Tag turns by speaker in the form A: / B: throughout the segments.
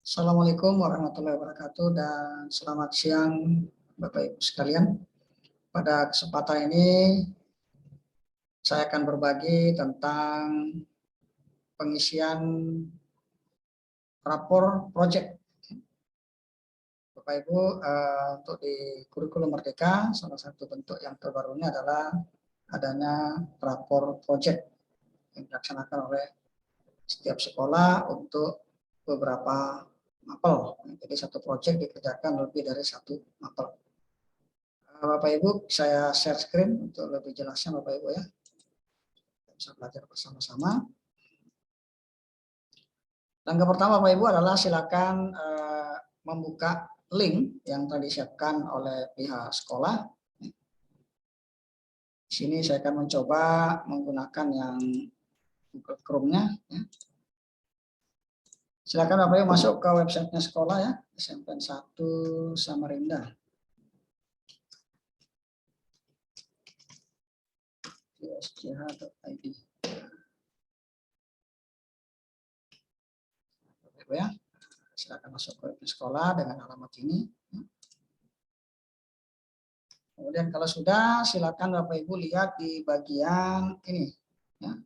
A: Assalamualaikum warahmatullahi wabarakatuh dan selamat siang Bapak Ibu sekalian. Pada kesempatan ini saya akan berbagi tentang pengisian rapor project. Bapak Ibu, untuk di kurikulum Merdeka salah satu bentuk yang terbarunya adalah adanya rapor project yang dilaksanakan oleh setiap sekolah untuk beberapa mapel. Jadi satu proyek dikerjakan lebih dari satu mapel. Bapak Ibu, saya share screen untuk lebih jelasnya Bapak Ibu ya. Kita bisa belajar bersama-sama. Langkah pertama Bapak Ibu adalah silakan membuka link yang telah disiapkan oleh pihak sekolah. Di sini saya akan mencoba menggunakan yang Google Chrome-nya. Ya. Silakan Bapak Ibu masuk ke websitenya sekolah ya, SMPN 1 Samarinda. USJH.id. Ya, silakan masuk ke sekolah dengan alamat ini. Kemudian kalau sudah, silakan Bapak Ibu lihat di bagian ini. Ya.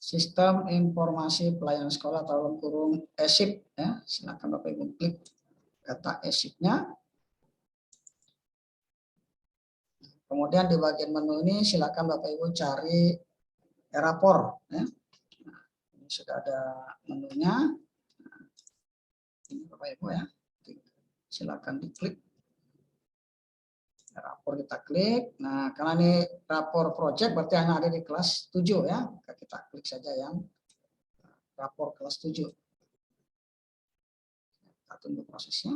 A: Sistem Informasi Pelayanan Sekolah dalam kurung ESIP. Ya. Silakan Bapak Ibu klik kata ESIP-nya. Kemudian di bagian menu ini silakan Bapak Ibu cari rapor. Ya. Nah, ini sudah ada menunya. Ini Bapak Ibu ya. Silakan diklik. Rapor kita klik. Nah, karena ini rapor project berarti hanya ada di kelas 7 ya. Maka kita klik saja yang rapor kelas 7. Kita tunggu prosesnya.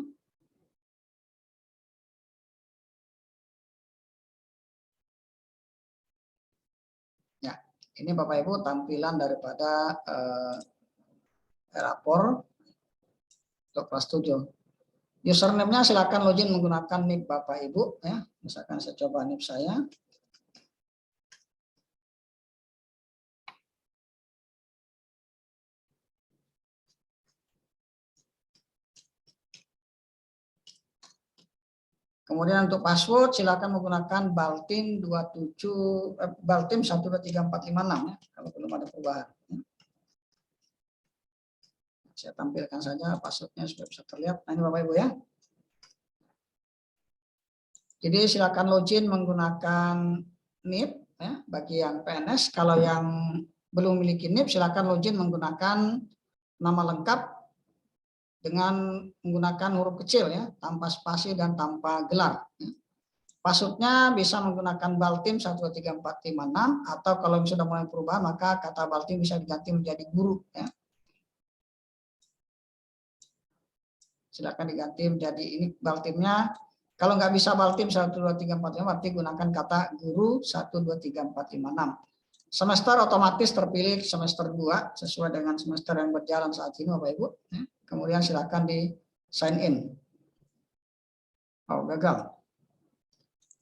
A: Ya, ini Bapak Ibu tampilan daripada rapor untuk kelas 7. Username-nya silakan login menggunakan NIP Bapak Ibu ya. Misalkan saya coba NIP saya. Kemudian untuk password silakan menggunakan Baltim 123456 ya, kalau belum ada perubahan. Saya tampilkan saja passwordnya supaya bisa terlihat. Nah, ini Bapak Ibu ya. Jadi silakan login menggunakan NIP ya, bagi yang PNS. Kalau yang belum memiliki NIP silakan login menggunakan nama lengkap dengan menggunakan huruf kecil ya, tanpa spasi dan tanpa gelar. Passwordnya bisa menggunakan Baltim 123456 atau kalau sudah mulai perubahan maka kata Baltim bisa diganti menjadi guru ya. Silakan diganti menjadi ini Baltimnya. Kalau nggak bisa Baltim 123456 berarti gunakan kata guru 123456. Semester otomatis terpilih semester 2 sesuai dengan semester yang berjalan saat ini Bapak Ibu. Kemudian silakan di sign in. Oh, gagal.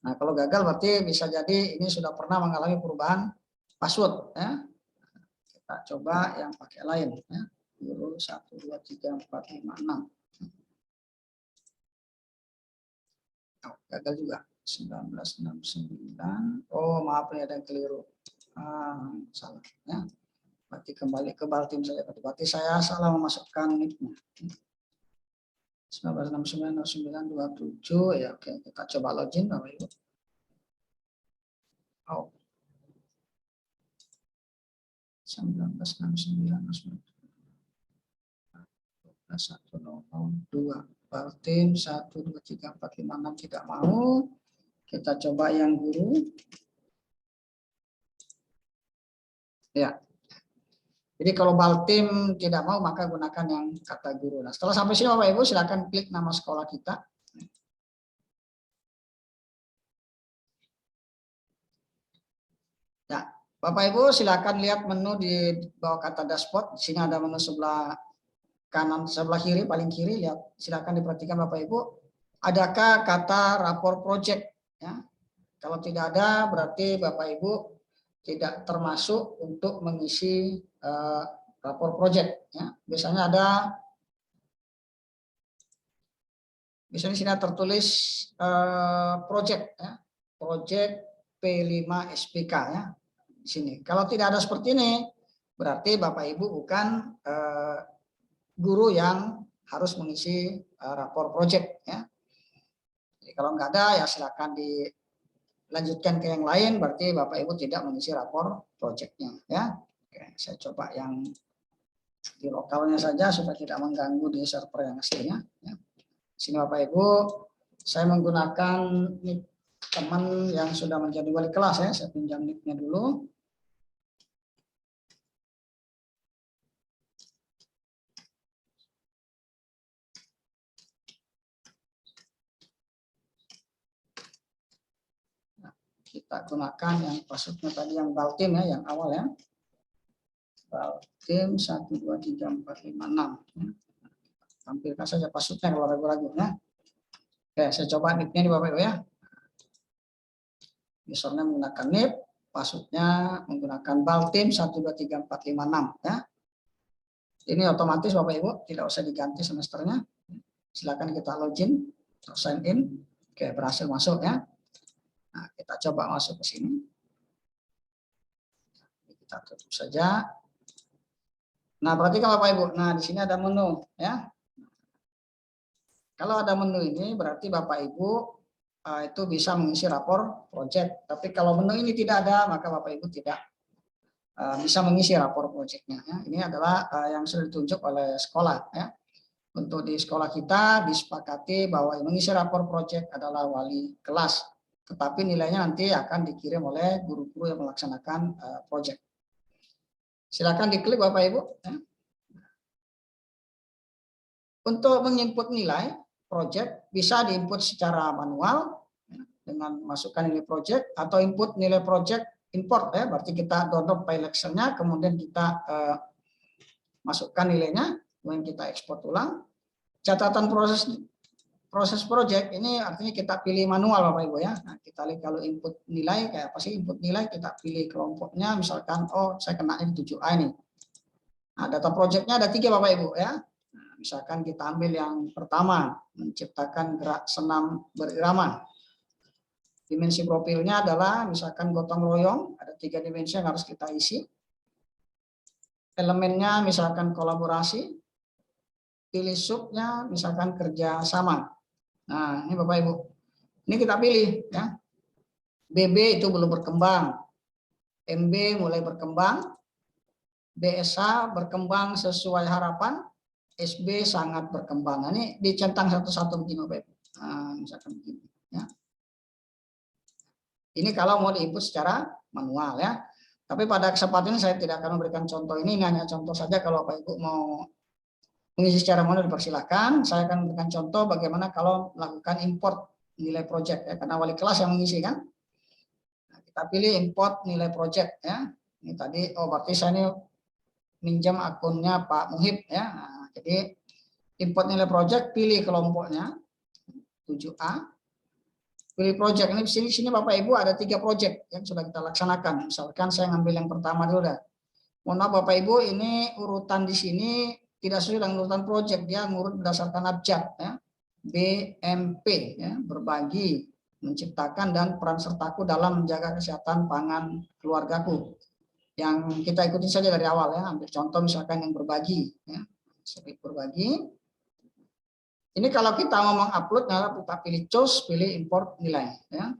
A: Nah, kalau gagal berarti bisa jadi ini sudah pernah mengalami perubahan password ya. Kita coba yang pakai lain ya. Guru 123456. Oh, gagal juga. 1969. Oh, maaf ini ada yang keliru. Salah ya. Berarti kembali ke Baltim saja. Berarti saya salah memasukkan nicknya. 19690927 ya. Oke, kita coba login Bapak Ibu. Oh. 1969 Baltim 123456 tidak mau. Kita coba yang guru. Ya. Jadi kalau Baltim tidak mau maka gunakan yang kata guru. Nah, setelah sampai sini Bapak Ibu silakan klik nama sekolah kita. Ya, Bapak Ibu silakan lihat menu di bawah kata dashboard. Di sini ada menu sebelah kanan, sebelah kiri, paling kiri. Lihat, silakan diperhatikan Bapak Ibu. Adakah kata rapor project? Ya. Kalau tidak ada, berarti Bapak Ibu tidak termasuk untuk mengisi rapor project. Ya. Biasanya ada, misalnya di sini tertulis project, ya. Project P5 SPK ya. Di sini. Kalau tidak ada seperti ini, berarti Bapak Ibu bukan guru yang harus mengisi rapor project ya. Jadi kalau nggak ada ya silakan dilanjutkan ke yang lain, berarti Bapak Ibu tidak mengisi rapor projectnya ya. Oke, saya coba yang di lokalnya saja supaya tidak mengganggu di server yang aslinya ya. Sini Bapak Ibu, saya menggunakan nick teman yang sudah menjadi wali kelas ya. Saya pinjam nicknya dulu. Kita gunakan yang passwordnya tadi yang Baltim ya, yang awal ya. Baltim 123456 ya. Tampilkan saja passwordnya kalau ragu-ragu ya. Oke, saya coba nicknya di Bapak Ibu ya. Usernya menggunakan NIP, passwordnya menggunakan Baltim 123456 ya. Ini otomatis Bapak Ibu, tidak usah diganti semesternya. Silakan kita login atau sign in. Oke, berhasil masuk ya. Nah, kita coba masuk ke sini. Kita tutup saja. Nah, perhatikan Bapak Ibu. Nah, di sini ada menu ya. Kalau ada menu ini berarti Bapak Ibu itu bisa mengisi rapor project. Tapi kalau menu ini tidak ada, maka Bapak Ibu tidak bisa mengisi rapor projectnya. Ya. Ini adalah yang sudah ditunjuk oleh sekolah. Ya. Untuk di sekolah kita disepakati bahwa yang mengisi rapor project adalah wali kelas. Tetapi nilainya nanti akan dikirim oleh guru-guru yang melaksanakan project. Silakan diklik Bapak Ibu. Ya. Untuk menginput nilai project bisa diinput secara manual ya, dengan masukkan nilai project atau input nilai project import ya, berarti kita download file Excel-nya kemudian kita masukkan nilainya kemudian kita ekspor ulang. Catatan proses project ini artinya kita pilih manual Bapak Ibu ya. Nah, kita lihat kalau input nilai kayak apa sih input nilai, kita pilih kelompoknya misalkan oh saya kena 7A ini. Nah, data projectnya ada 3 Bapak Ibu ya. Nah, misalkan kita ambil yang pertama, menciptakan gerak senam berirama. Dimensi profilnya adalah misalkan gotong royong, ada 3 dimensi yang harus kita isi. Elemennya misalkan kolaborasi, pilih subnya misalkan kerja sama. Nah, ini Bapak Ibu. Ini kita pilih ya. BB itu belum berkembang. MB mulai berkembang. BSA berkembang sesuai harapan. SB sangat berkembang. Nah, ini dicentang satu-satu begini Bapak Ibu. Nah, misalkan begini ya. Ini kalau mau diinput secara manual ya. Tapi pada kesempatan ini saya tidak akan memberikan contoh ini hanya contoh saja. Kalau Bapak Ibu mau mengisi secara manual dipersilakan. Saya akan memberikan contoh bagaimana kalau melakukan import nilai project ya, karena wali kelas yang mengisi kan. Nah, kita pilih import nilai project ya. Ini tadi berarti saya ini minjam akunnya Pak Muhib ya. Nah, jadi import nilai project, pilih kelompoknya 7A. Pilih project. Ini di sini Bapak Ibu ada 3 project yang sudah kita laksanakan. Misalkan saya ngambil yang pertama dulu dah. Mohon maaf Bapak Ibu, ini urutan di sini tidak sesuai dengan urutan project, dia ngurut berdasarkan abjad ya. BMP ya, berbagi, menciptakan dan peran sertaku dalam menjaga kesehatan pangan keluargaku. Yang kita ikuti saja dari awal ya, ambil contoh misalkan yang berbagi ya. Berbagi. Ini kalau kita ngomong upload, nah kita pilih choose, pilih import nilai. Ya.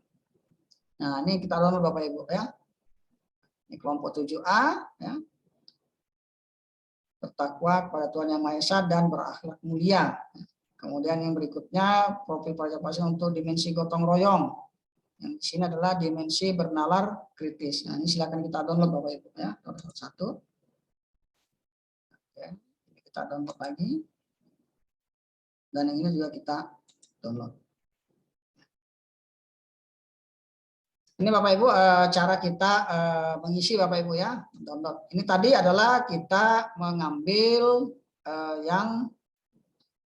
A: Nah ini kita download Bapak Ibu ya. Ini kelompok 7A. Ya. Bertakwa kepada Tuhan Yang Maha Esa dan berakhlak mulia. Kemudian yang berikutnya profil pajak pasien untuk dimensi gotong royong. Yang di sini adalah dimensi bernalar kritis. Nah ini silakan kita download Bapak Ibu ya. Download satu. Oke. Kita download lagi. Dan yang ini juga kita download. Ini Bapak Ibu cara kita mengisi Bapak Ibu ya, download. Ini tadi adalah kita mengambil yang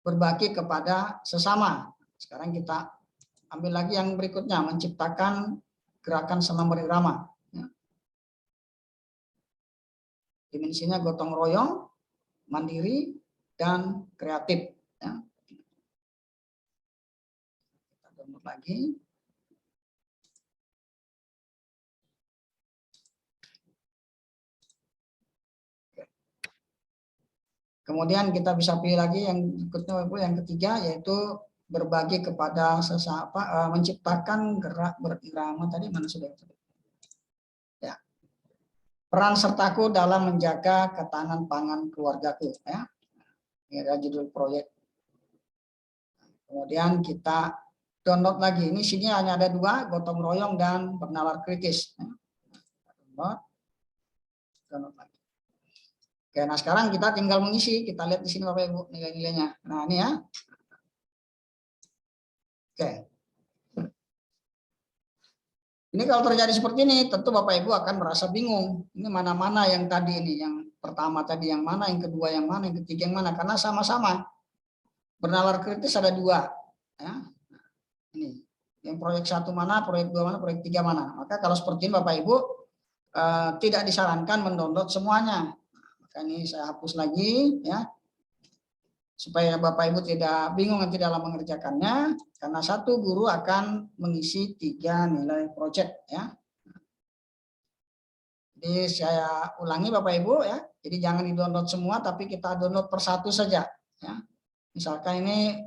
A: berbagi kepada sesama. Sekarang kita ambil lagi yang berikutnya, menciptakan gerakan senam berirama. Dimensinya gotong royong, mandiri, dan kreatif. Ya. Kita download lagi. Kemudian kita bisa pilih lagi yang berikutnya, yang ketiga, yaitu berbagi kepada sesama, menciptakan gerak berirama. Tadi mana sudah? Ya. Peran sertaku dalam menjaga ketahanan pangan keluargaku. Ya. Ini adalah judul proyek. Kemudian kita download lagi. Ini sini hanya ada dua, gotong royong dan bernalar kritis. Ya. Download lagi. Oke, nah sekarang kita tinggal mengisi. Kita lihat di sini Bapak Ibu nilai-nilainya. Nah ini ya. Oke. Ini kalau terjadi seperti ini, tentu Bapak Ibu akan merasa bingung. Ini mana-mana yang tadi ini, yang pertama tadi yang mana, yang kedua yang mana, yang ketiga yang mana, karena sama-sama bernalar kritis ada dua. Ya. Ini, yang proyek 1 mana, proyek 2 mana, proyek 3 mana. Maka kalau seperti ini Bapak Ibu tidak disarankan mendownload semuanya. Maka ini saya hapus lagi, ya, supaya Bapak Ibu tidak bingung nanti dalam mengerjakannya, karena satu guru akan mengisi 3 nilai proyek, ya. Jadi saya ulangi Bapak Ibu, ya. Jadi jangan di-download semua, tapi kita download per satu saja, ya. Misalkan ini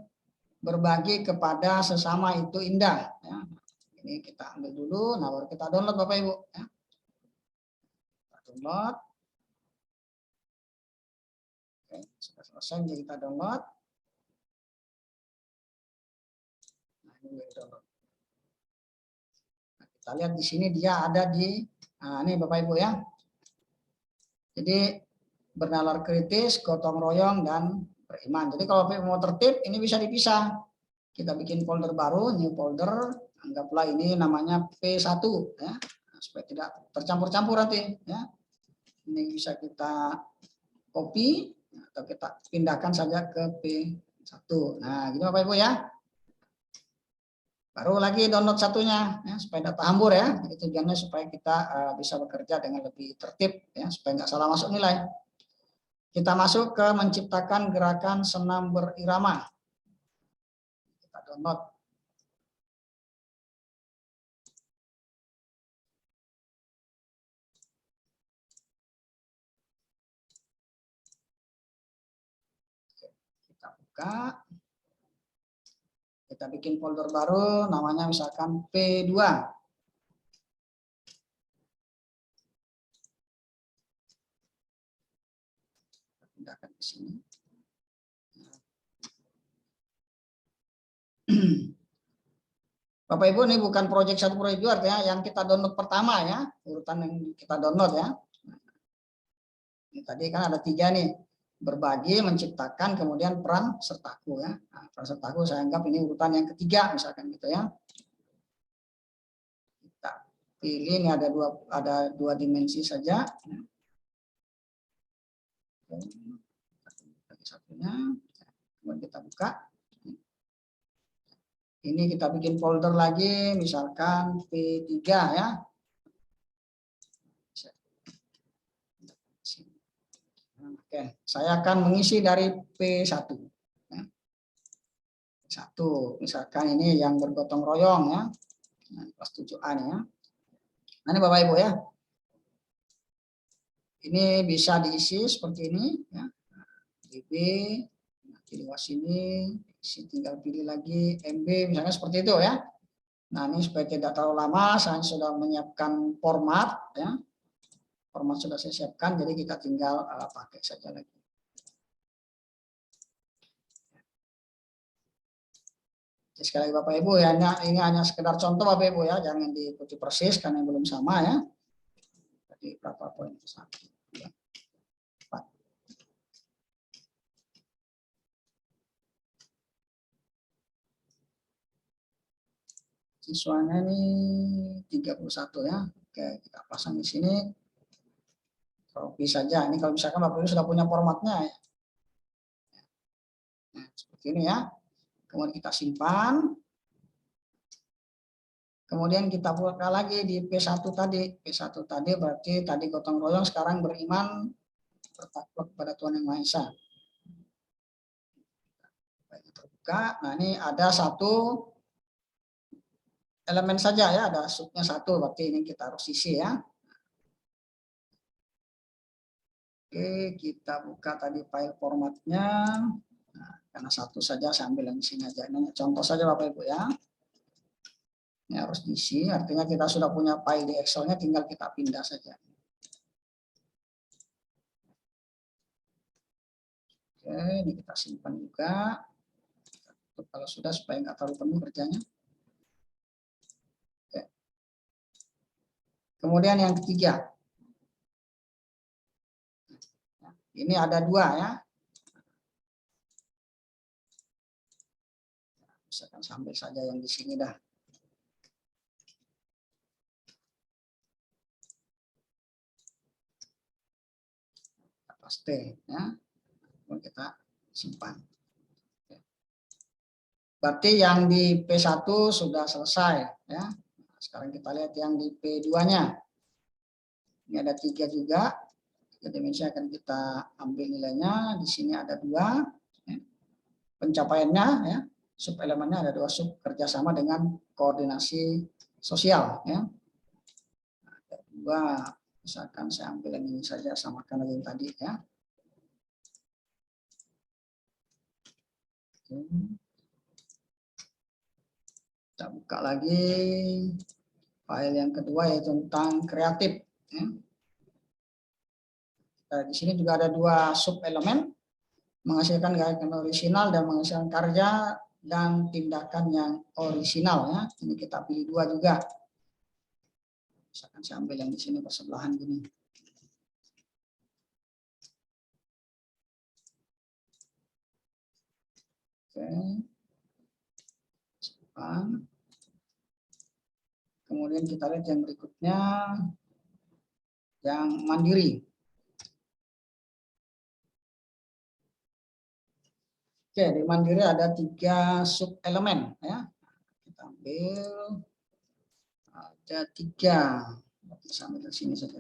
A: berbagi kepada sesama itu indah, ya. Ini kita ambil dulu, nah baru kita download Bapak Ibu, ya. Kita download. Oke, sudah selesai, jadi kita download. Nah, ini download. Nah, kita lihat di sini dia ada di, nah ini Bapak Ibu, ya. Jadi bernalar kritis, gotong royong, dan beriman. Jadi kalau mau tertib, ini bisa dipisah. Kita bikin folder baru, new folder, anggaplah ini namanya P1, ya, supaya tidak tercampur-campur nanti, ya. Ini bisa kita copy atau kita pindahkan saja ke P1. Nah, gitu Bapak Ibu, ya. Baru lagi download satunya, ya, supaya tidak hambur, ya. Jadi tujuannya supaya kita bisa bekerja dengan lebih tertib, ya, supaya nggak salah masuk nilai. Kita masuk ke menciptakan gerakan senam berirama. Kita download. Kita buka. Kita bikin folder baru, namanya misalkan P2. Pindahkan ke sini. Bapak Ibu, ini bukan proyek 1, proyek 2, artinya yang kita download pertama, ya, urutan yang kita download, ya. Ini tadi kan ada 3 nih, berbagi, menciptakan, kemudian peran sertaku, ya. Nah, peran sertaku saya anggap ini urutan yang ketiga, misalkan gitu, ya. Kita pilih, ini ada dua dimensi saja. Satunya, kemudian kita buka. Ini kita bikin folder lagi, misalkan P3, ya. Oke, saya akan mengisi dari P1. Ya. P1, misalkan ini yang bergotong royong, ya. Nah, kelas 7A nih, ya. Nah, ini Bapak Ibu, ya. Ini bisa diisi seperti ini, ya. DB, di luar sini, tinggal pilih lagi MB, misalnya seperti itu, ya. Nah, ini supaya tidak terlalu lama, saya sudah menyiapkan format, ya. Format sudah saya siapkan, jadi kita tinggal pakai saja lagi. Jadi sekali lagi Bapak Ibu, ya, ini hanya sekedar contoh Bapak Ibu, ya, jangan diikuti persis karena belum sama, ya. Jadi berapa poin? 1, 2, 4. Siswanya ini 31, ya. Oke, kita pasang di sini. Copy saja. Ini kalau misalkan Bapak Ibu sudah punya formatnya, ya. Nah, seperti ini, ya. Kemudian kita simpan. Kemudian kita buka lagi di P1 tadi. P1 tadi berarti tadi gotong royong, sekarang beriman. takluk kepada Tuhan Yang Maha Esa. Terbuka. Nah, ini ada satu elemen saja ya, ada subnya satu, berarti ini kita harus isi ya. Oke, kita buka tadi file formatnya. Nah, karena satu saja, saya ambil yang di sini aja. Ini contoh saja Bapak Ibu ya. Ini harus diisi, artinya kita sudah punya file di Excel-nya, tinggal kita pindah saja. Oke, ini kita simpan juga. Kalau sudah, supaya nggak terlalu penuh kerjanya. Oke. Kemudian yang ketiga. Ini ada dua ya. Misalkan sambil saja yang di sini dah. Kita paste ya. Kemudian kita simpan. Berarti yang di P1 sudah selesai ya. Sekarang kita lihat yang di P2-nya. Ini ada 3 juga. 3 dimensi akan kita ambil nilainya. Di sini ada 2. Pencapaiannya ya. Sub elemennya ada 2 sub, kerjasama dengan koordinasi sosial ya. Ada 2. Misalkan saya ambil yang ini saja, samakan lagi yang tadi ya. Kita buka lagi file yang kedua, yaitu tentang kreatif. Di sini juga ada 2 sub elemen, menghasilkan gerakan orisinal dan menghasilkan karya dan tindakan yang orisinal ya. Ini kita pilih 2 juga. Misalkan saya ambil yang di sini bersebelahan gini. Oke. Simpan. Kemudian kita lihat yang berikutnya, yang mandiri. Oke, di mandiri ada 3 sub elemen ya. Kita ambil, ada 3. Sampai ke sini saja.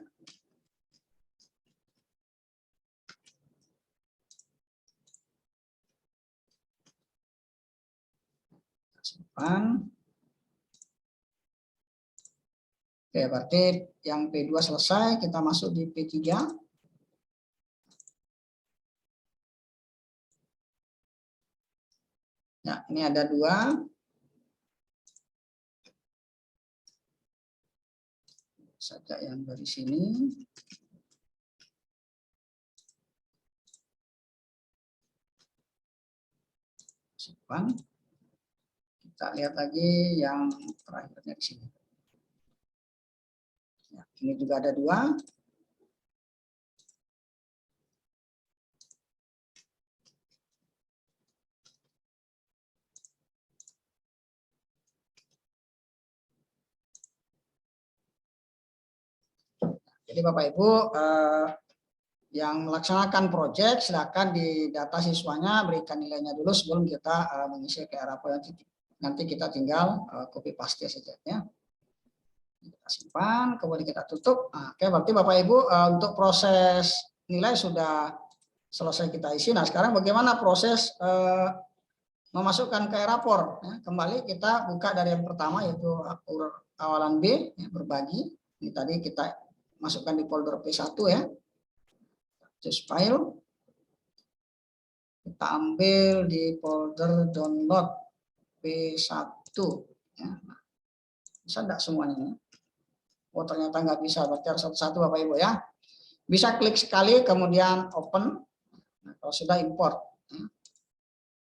A: Simpan. Oke, berarti yang P2 selesai, kita masuk di P3. Ya, ini ada 2. Saja yang dari sini. Simpan. Kita lihat lagi yang terakhirnya di sini. Ya, ini juga ada 2. Jadi Bapak Ibu yang melaksanakan proyek, silakan di data siswanya berikan nilainya dulu sebelum kita mengisi ke arah poin. Nanti kita tinggal copy paste saja ya. Kita simpan, kemudian kita tutup. Nah, oke, berarti Bapak Ibu untuk proses nilai sudah selesai kita isi. Nah, sekarang bagaimana proses memasukkan ke rapor? Ya, kembali kita buka dari yang pertama, yaitu awalan B, ya, berbagi. Ini tadi kita masukkan di folder P1 ya. Choose file. Kita ambil di folder download P1. Ya. Bisa enggak semuanya? Oh, ternyata nggak bisa, berarti harus satu-satu Bapak Ibu ya. Bisa klik sekali, kemudian open. Nah, kalau sudah import.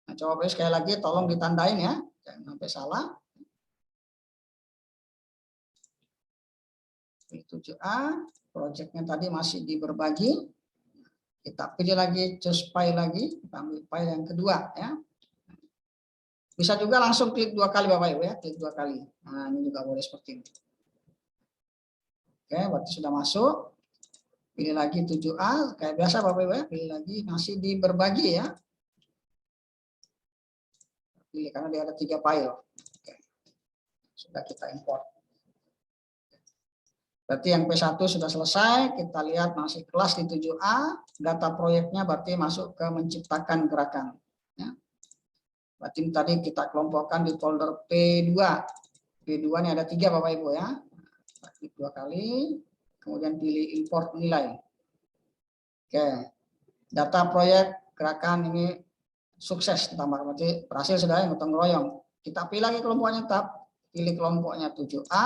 A: Nah, coba sekali lagi, tolong ditandain ya, jangan sampai salah. 7A, proyeknya tadi masih di berbagi. Kita pilih lagi, choose file lagi, kita ambil file yang kedua ya. Bisa juga langsung klik 2 kali Bapak Ibu ya, klik 2 kali. Nah, ini juga boleh seperti ini. Oke, berarti sudah masuk. Pilih lagi 7A, kayak biasa Bapak Ibu ya, pilih lagi masih di berbagi ya. Pilih karena dia ada 3 file. Oke. Sudah kita import. Berarti yang P1 sudah selesai, kita lihat masih kelas di 7A, data proyeknya berarti masuk ke menciptakan gerakan. Ya. Berarti tadi kita kelompokkan di folder P2. P2 ini ada 3 Bapak Ibu ya. Klik 2 kali, kemudian pilih import nilai. Oke, data proyek gerakan ini sukses ditambah, berarti berhasil sudah yang gotong royong. Kita pilih lagi kelompoknya, tetap pilih kelompoknya 7A.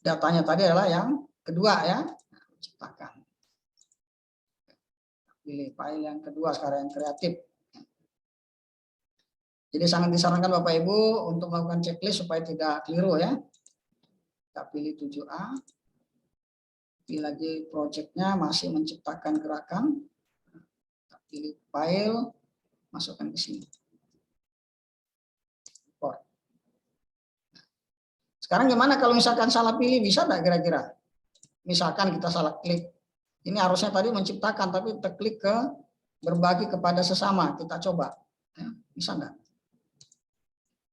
A: Datanya tadi adalah yang kedua ya, ciptakan. Pilih file yang kedua sekarang yang kreatif. Jadi sangat disarankan Bapak Ibu untuk melakukan checklist supaya tidak keliru ya. Kita pilih 7A. Pilih lagi projectnya masih menciptakan gerakan. Kita pilih file, masukkan ke sini. Sekarang gimana kalau misalkan salah pilih, bisa nggak kira-kira? Misalkan kita salah klik. Ini harusnya tadi menciptakan, tapi terklik ke berbagi kepada sesama. Kita coba. Ya, bisa nggak?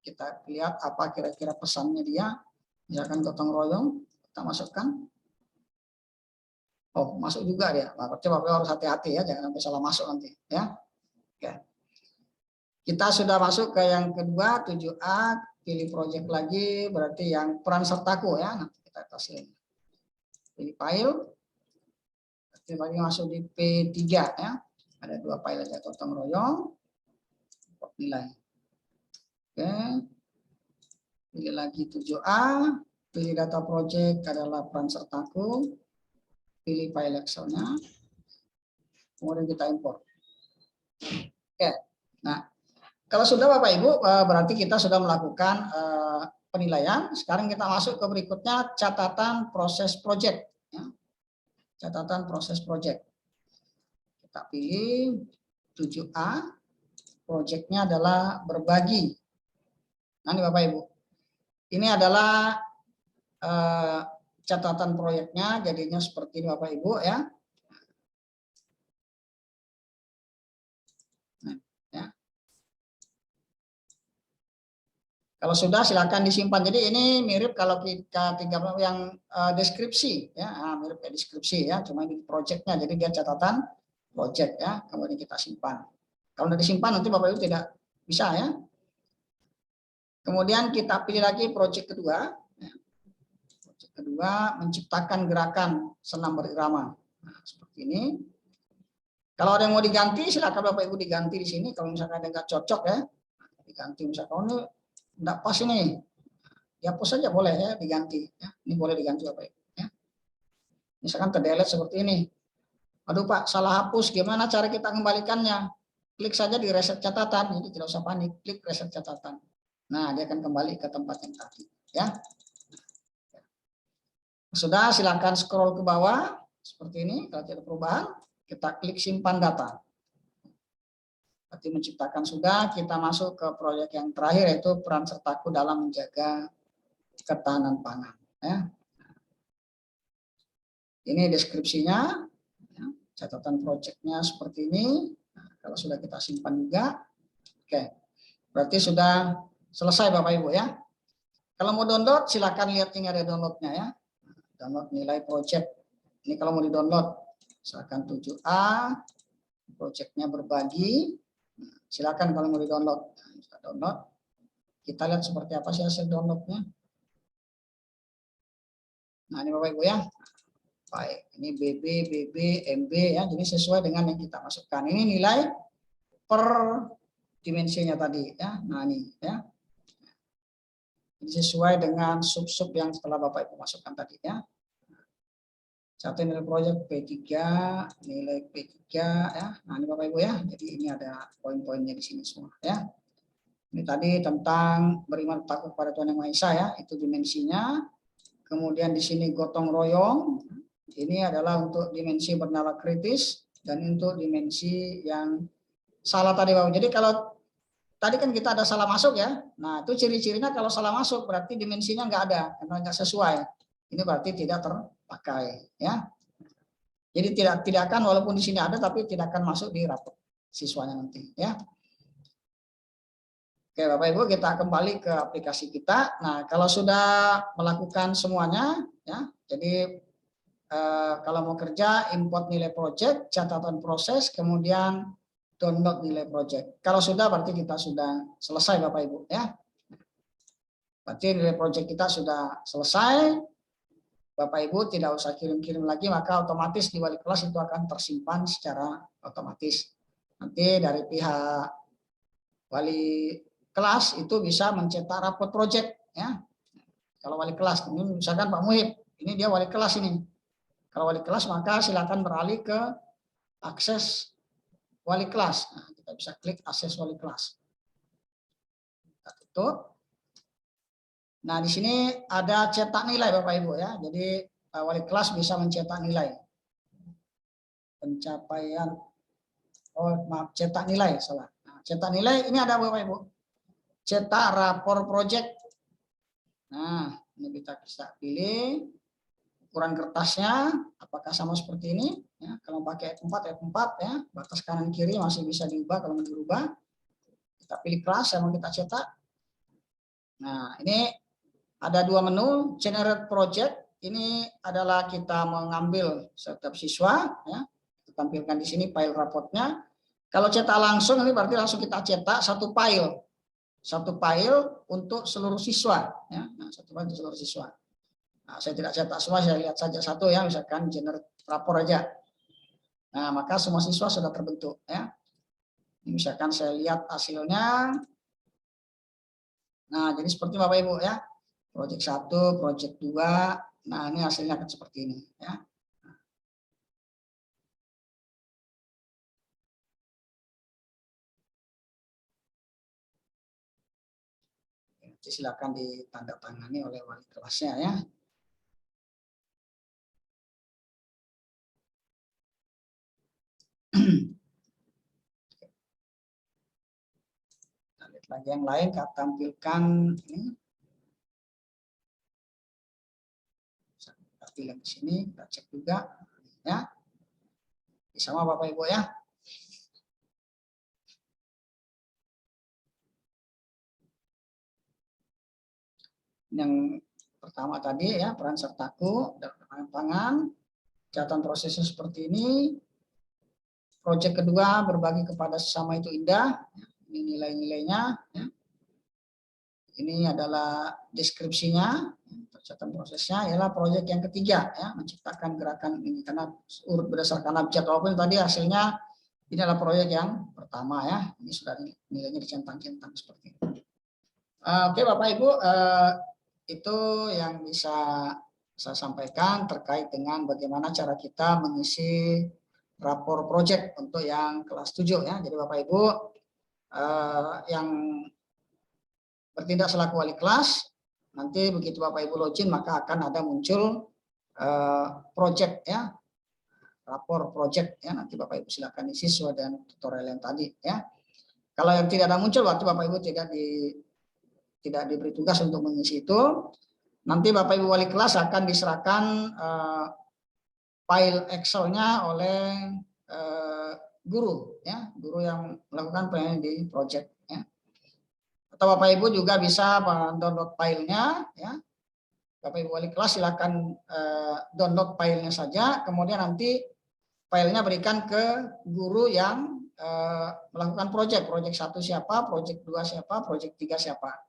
A: Kita lihat apa kira-kira pesannya dia. Misalkan gotong royong, kita masukkan. Oh, masuk juga dia. Coba harus hati-hati ya, jangan sampai salah masuk nanti. Ya. Oke. Kita sudah masuk ke yang kedua, 7A. Pilih project lagi, berarti yang peran sertaku ya. Nanti kita kasih. Pilih file. Berarti lagi masuk di P3 ya. Ada 2 file aja, gotong royong. Nilai. Oke. Pilih lagi 7A. Pilih data project adalah peran sertaku. Pilih file Excel-nya. Kemudian kita import. Oke. Nah, kalau sudah Bapak Ibu, berarti kita sudah melakukan penilaian. Sekarang kita masuk ke berikutnya, catatan proses project. Ya. Catatan proses project. Kita pilih 7A. Projectnya adalah berbagi. Nah, ini Bapak Ibu. Ini adalah catatan proyeknya, jadinya seperti ini Bapak Ibu ya. Nah, ya. Kalau sudah silakan disimpan. Jadi ini mirip kalau kita yang deskripsi ya, mirip kayak deskripsi ya, cuma ini projectnya. Jadi dia catatan project ya, kemudian kita simpan. Kalau sudah disimpan nanti Bapak Ibu tidak bisa ya. Kemudian kita pilih lagi project kedua. Ya. Project kedua menciptakan gerakan senam berirama. Nah, seperti ini. Kalau ada yang mau diganti silakan Bapak Ibu diganti di sini. Kalau misalkan ada nggak cocok ya, diganti misalkan ini enggak pas ini, dihapus saja boleh ya, diganti ya. Ini boleh diganti Bapak Ibu ya. Misalkan terdelete seperti ini. Aduh Pak, salah hapus, gimana cara kita kembalikannya? Klik saja di reset catatan, jadi tidak usah panik, klik reset catatan. Nah, dia akan kembali ke tempat yang tadi ya. Sudah, silakan scroll ke bawah seperti ini. Kalau tidak ada perubahan, kita klik simpan data. Berarti menciptakan sudah, kita masuk ke proyek yang terakhir yaitu peran sertaku dalam menjaga ketahanan pangan. Ya. Ini deskripsinya, ya, catatan proyeknya seperti ini. Nah, kalau sudah kita simpan juga, oke, berarti sudah selesai Bapak Ibu ya. Kalau mau download, silakan lihat ini ada downloadnya ya. Download nilai proyek. Ini kalau mau di download, silakan 7A, proyeknya berbagi. Silakan kalau mau di-download. Kita download. Kita lihat seperti apa sih hasil downloadnya. Nah, ini Bapak Ibu ya. Baik, ini BB, BB, MB ya. Jadi sesuai dengan yang kita masukkan. Ini nilai per dimensinya tadi ya. Nah, ini ya. Ini sesuai dengan sub-sub yang setelah Bapak Ibu masukkan tadi ya. Satu nilai proyek P3, nilai P3 ya. Nah, ini Bapak Ibu ya. Jadi ini ada poin-poinnya di sini semua ya. Ini tadi tentang beriman takut pada Tuhan Yang Maha Esa ya, itu dimensinya. Kemudian di sini gotong royong. Ini adalah untuk dimensi bernilai kritis dan untuk dimensi yang salah tadi Bapak. Jadi kalau tadi kan kita ada salah masuk ya. Nah, itu ciri-cirinya kalau salah masuk berarti dimensinya nggak ada karena nggak sesuai. Ini berarti tidak terpakai ya. Jadi tidak akan walaupun di sini ada tapi tidak akan masuk di rapot siswanya nanti ya. Oke, Bapak Ibu, kita kembali ke aplikasi kita. Nah, kalau sudah melakukan semuanya, ya, jadi kalau mau kerja, import nilai project, catatan proses, kemudian download nilai project. Kalau sudah, berarti kita sudah selesai, Bapak Ibu, ya. Berarti nilai project kita sudah selesai. Bapak Ibu tidak usah kirim-kirim lagi, maka otomatis di wali kelas itu akan tersimpan secara otomatis. Nanti dari pihak wali kelas itu bisa mencetak rapot project, ya. Kalau wali kelas, ini misalkan Pak Muhib, ini dia wali kelas ini. Kalau wali kelas maka silakan beralih ke akses wali kelas. Nah, kita bisa klik akses wali kelas. Kita tutup. Nah, di sini ada cetak nilai Bapak Ibu, ya. Jadi wali kelas bisa mencetak nilai. Pencapaian, oh maaf, cetak nilai, salah. Nah, cetak nilai ini ada Bapak Ibu. Cetak rapor project. Nah, ini kita bisa pilih ukuran kertasnya, apakah sama seperti ini. Ya, kalau pakai F4, F4 ya, batas kanan kiri masih bisa diubah kalau mau dirubah. Kita pilih kelas yang mau kita cetak. Nah, ini ada dua menu, generate project. Ini adalah kita mengambil setiap siswa, ya. Kita tampilkan di sini file rapotnya. Kalau cetak langsung ini berarti langsung kita cetak satu file untuk seluruh siswa, ya. Nah, satu file untuk seluruh siswa. Nah, saya tidak cetak semua, saya lihat saja satu, ya, misalkan generate rapor aja. Nah, maka semua siswa sudah terbentuk, ya. Ini misalkan saya lihat hasilnya. Nah, jadi seperti Bapak Ibu, ya. Project 1, project 2. Nah, ini hasilnya akan seperti ini, ya. Silakan ditandatangani oleh wali kelasnya, ya. Kita lihat lagi yang lain, kita tampilkan ini. Kita pilih di sini, kita cek juga, ya. Sama Bapak Ibu, ya. Yang pertama tadi, ya, peran sertaku dalam pangan, catatan prosesnya seperti ini. Proyek kedua, berbagi kepada sesama itu indah. Ini nilai-nilainya, ya. Ini adalah deskripsinya, catatan prosesnya. Ialah proyek yang ketiga, ya, menciptakan gerakan ini karena urut berdasarkan abjad. Walaupun tadi hasilnya ini adalah proyek yang pertama, ya. Ini sudah nilainya dicentang-centang seperti ini. Oke, Bapak Ibu, itu yang bisa saya sampaikan terkait dengan bagaimana cara kita mengisi rapor project untuk yang kelas 7, ya. Jadi Bapak Ibu yang bertindak selaku wali kelas, nanti begitu Bapak Ibu login maka akan ada muncul project, ya, rapor project, ya. Nanti Bapak Ibu silakan isi sesuai dengan tutorial yang tadi, ya. Kalau yang tidak ada muncul berarti Bapak Ibu tidak diberi tugas untuk mengisi itu. Nanti Bapak Ibu wali kelas akan diserahkan file Excel-nya oleh guru, ya, guru yang melakukan penilaian di project, ya. Atau Bapak Ibu juga bisa mendownload filenya, ya. Bapak Ibu wali kelas silakan download filenya saja, kemudian nanti filenya berikan ke guru yang melakukan project 1 siapa, project 2 siapa, project 3 siapa.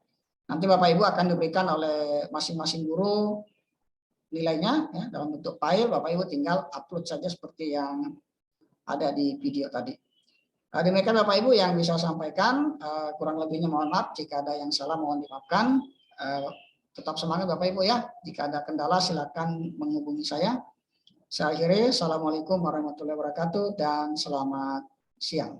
A: Nanti Bapak Ibu akan diberikan oleh masing-masing guru nilainya, ya, dalam bentuk file. Bapak Ibu tinggal upload saja seperti yang ada di video tadi. Demikian Bapak Ibu yang bisa saya sampaikan. Kurang lebihnya mohon maaf, jika ada yang salah mohon dimaafkan. Tetap semangat Bapak Ibu, ya. Jika ada kendala silakan menghubungi saya. Saya akhiri. Assalamualaikum warahmatullahi wabarakatuh dan selamat siang.